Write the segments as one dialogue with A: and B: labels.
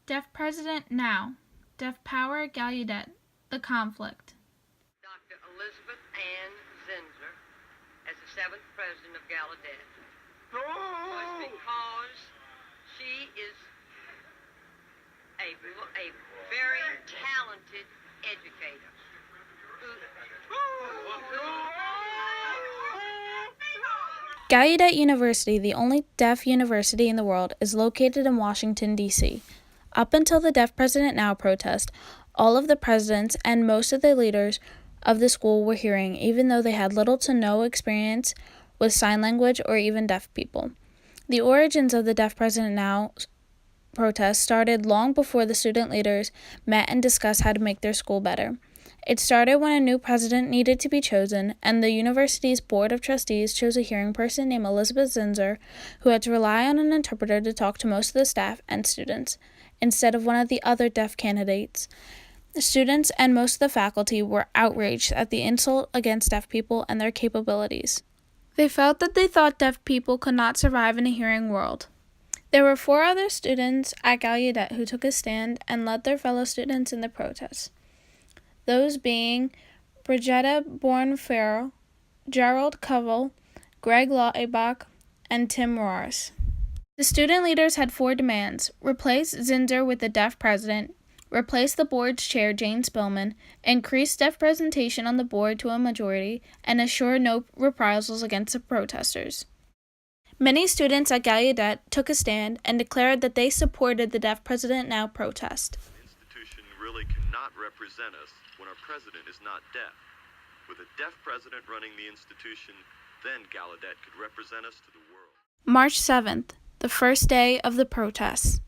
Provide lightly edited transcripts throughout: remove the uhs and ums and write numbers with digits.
A: Deaf President Now. Deaf Power Gallaudet. The Conflict.
B: Dr. Elizabeth Ann Zinser as the 7th President of Gallaudet was because she is a very talented educator.
A: Gallaudet University, the only deaf university in the world, is located in Washington, D.C. Up until the Deaf President Now protest, all of the presidents and most of the leaders of the school were hearing, even though they had little to no experience with sign language or even deaf people. The origins of the Deaf President Now protest started long before the student leaders met and discussed how to make their school better. It started when a new president needed to be chosen, and the university's board of trustees chose a hearing person named Elizabeth Zinser, who had to rely on an interpreter to talk to most of the staff and students, instead of one of the other deaf candidates. The students and most of the faculty were outraged at the insult against deaf people and their capabilities. They felt that they thought deaf people could not survive in a hearing world. There were 4 other students at Gallaudet who took a stand and led their fellow students in the protest. Those being Brigetta Bourne-Farrell, Gerald Covell, Greg Laubach, and Tim Roars. The student leaders had 4 demands: replace Zinser with the deaf president, replace the board's chair, Jane Spillman, increase deaf representation on the board to a majority, and assure no reprisals against the protesters. Many students at Gallaudet took a stand and declared that they supported the Deaf President Now protest.
C: An institution really cannot represent us when our president is not deaf. With a deaf president running the institution, then Gallaudet could represent us to the world.
A: March 7th, the first day of the protests.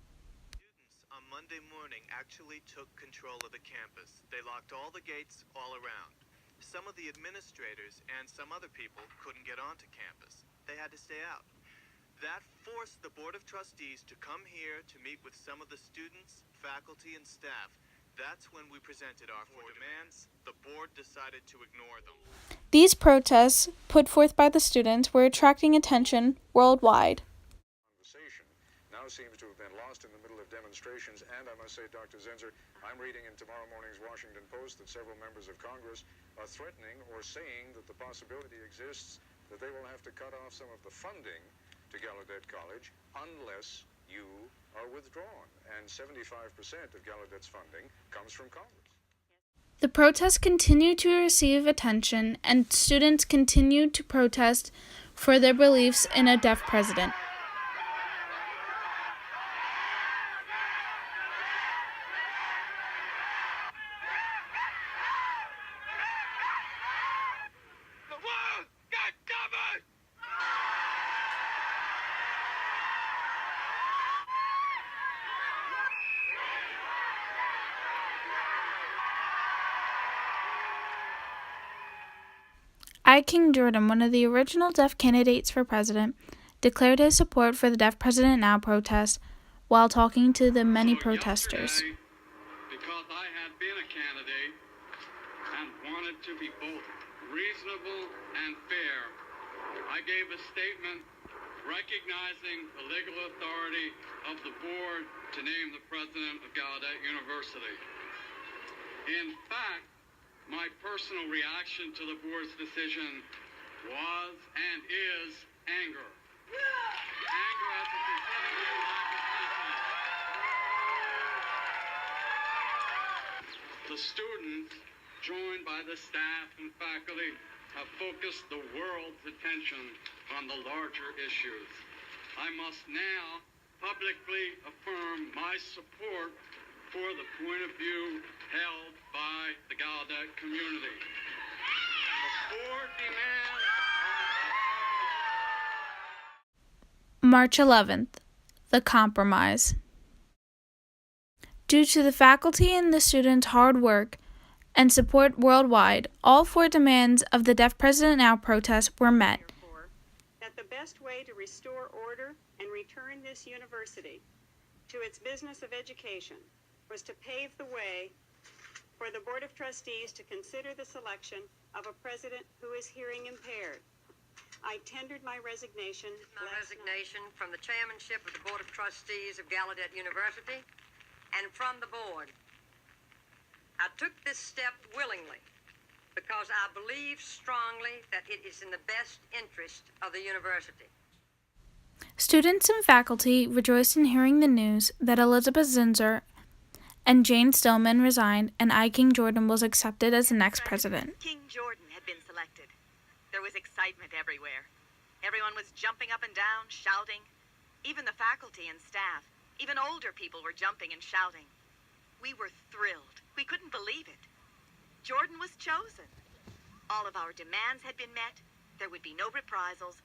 D: Students on Monday morning actually took control of the campus. They locked all the gates all around. Some of the administrators and some other people couldn't get onto campus. They had to stay out. That forced the Board of Trustees to come here to meet with some of the students, faculty, and staff. That's when we presented our 4 demands. The board decided to ignore them.
A: These protests, put forth by the students, were attracting attention worldwide.
E: Conversation now seems to have been lost in the middle of demonstrations, and I must say, Dr. Zinser, I'm reading in tomorrow morning's Washington Post that several members of Congress are threatening or saying that the possibility exists that they will have to cut off some of the funding to Gallaudet College unless you are withdrawn, and 75% of Gallaudet's funding comes from Congress.
A: The protests continued to receive attention, and students continued to protest for their beliefs in a deaf president. King Jordan, one of the original deaf candidates for president, declared his support for the Deaf President Now protest while talking to the many protesters.
F: Because I had been a candidate and wanted to be both reasonable and fair, I gave a statement recognizing the legal authority of the board to name the president of Gallaudet University. In fact, my personal reaction to the board's decision was and is anger. Anger at the continuing lack of confidence. The students, joined by the staff and faculty, have focused the world's attention on the larger issues. I must now publicly affirm my support for the point of view held by the Gallaudet community. The 4 demands
A: March 11th, the compromise. Due to the faculty and the students' hard work and support worldwide, all 4 demands of the Deaf President Now protest were met.
G: That the best way to restore order and return this university to its business of education was to pave the way for the Board of Trustees to consider the selection of a president who is hearing impaired. I tendered my resignation
B: from the chairmanship of the Board of Trustees of Gallaudet University and from the board. I took this step willingly because I believe strongly that it is in the best interest of the university.
A: Students and faculty rejoiced in hearing the news that Elizabeth Zinser and Jane Stillman resigned and I. King Jordan was accepted as the next president.
H: King Jordan had been selected. There was excitement everywhere. Everyone was jumping up and down, shouting. Even the faculty and staff, even older people were jumping and shouting. We were thrilled. We couldn't believe it. Jordan was chosen. All of our demands had been met. There would be no reprisals.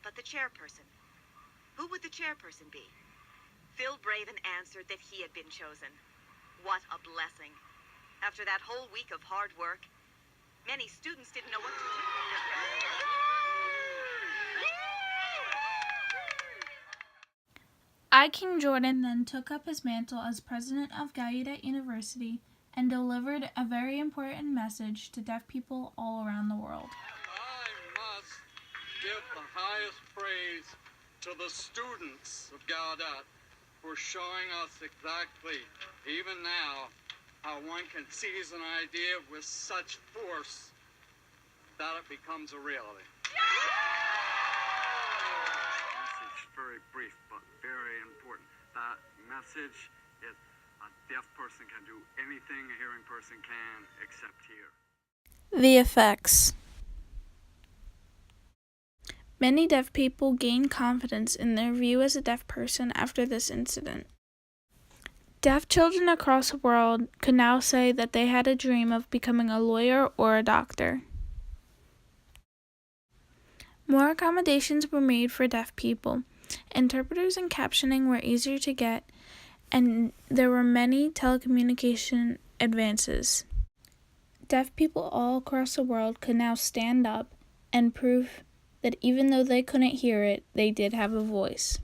H: But the chairperson, who would the chairperson be? Phil Braven answered that he had been chosen. What a blessing. After that whole week of hard work, many students didn't know what to do.
A: I. King Jordan then took up his mantle as president of Gallaudet University and delivered a very important message to deaf people all around the world.
F: I must give the highest praise to the students of Gallaudet for showing us exactly, even now, how one can seize an idea with such force that it becomes a reality. Message, very brief, but very important. That message is a deaf person can do anything a hearing person can except hear.
A: The effects. Many deaf people gained confidence in their view as a deaf person after this incident. Deaf children across the world could now say that they had a dream of becoming a lawyer or a doctor. More accommodations were made for deaf people. Interpreters and captioning were easier to get, and there were many telecommunication advances. Deaf people all across the world could now stand up and prove that even though they couldn't hear it, they did have a voice.